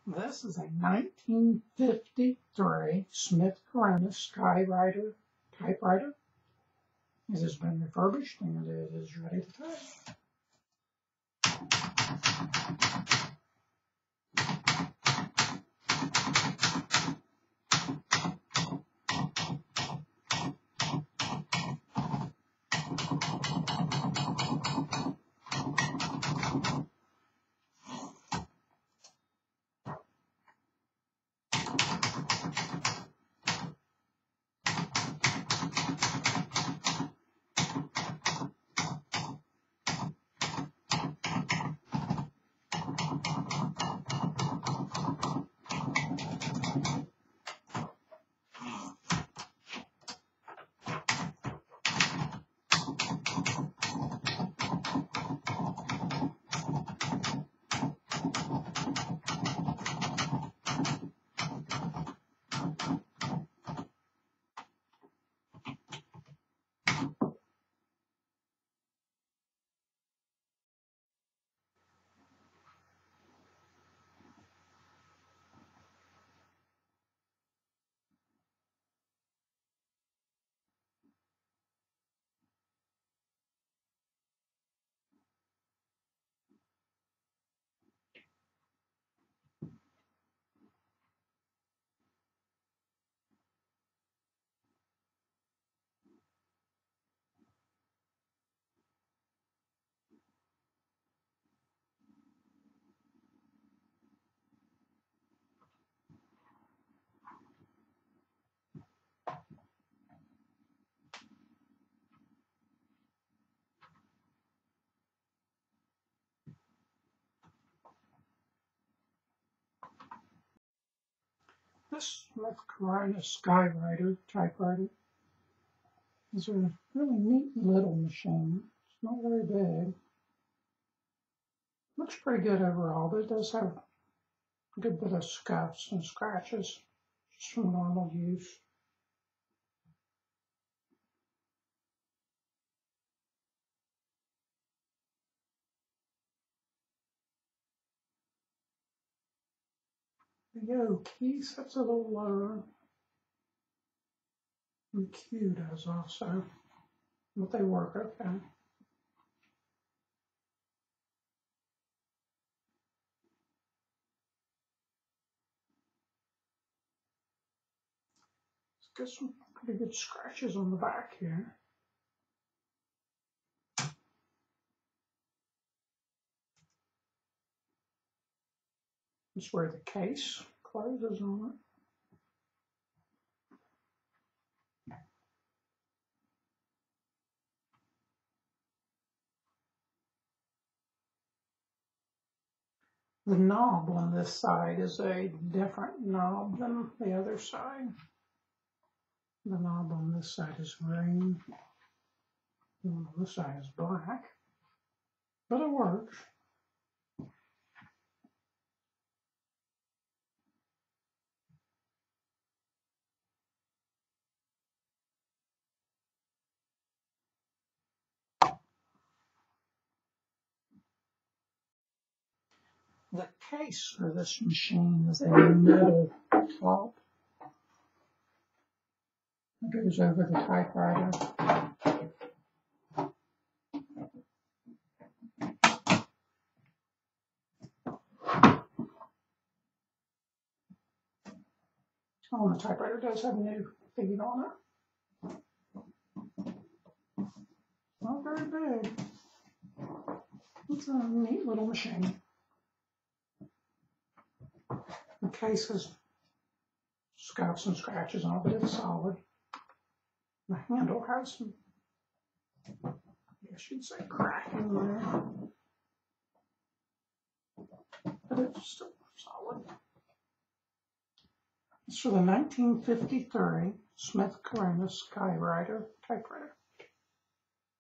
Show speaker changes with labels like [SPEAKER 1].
[SPEAKER 1] This is a 1953 Smith Corona Skyriter typewriter. It has been refurbished and it is ready to type. This Smith Corona Skyriter typewriter is a really neat little machine. It's not very big. Looks pretty good overall, but it does have a good bit of scuffs and scratches just from normal use. The O key sets a little lower. And Q does also, but they work okay. Let's get some pretty good scratches on the back here. That's where the case closes on it. The knob on this side is a different knob than the other side. The knob on this side is green. The one on this side is black. But it works. The case for this machine is a metal top. It goes over the typewriter. Oh, the typewriter does have new feet on it. Not very big. It's a neat little machine. The case has scuffs and scratches on it, but it's solid. The handle has some, I should say, cracking there. But it's still solid. It's for the 1953 Smith Corona Skyriter typewriter.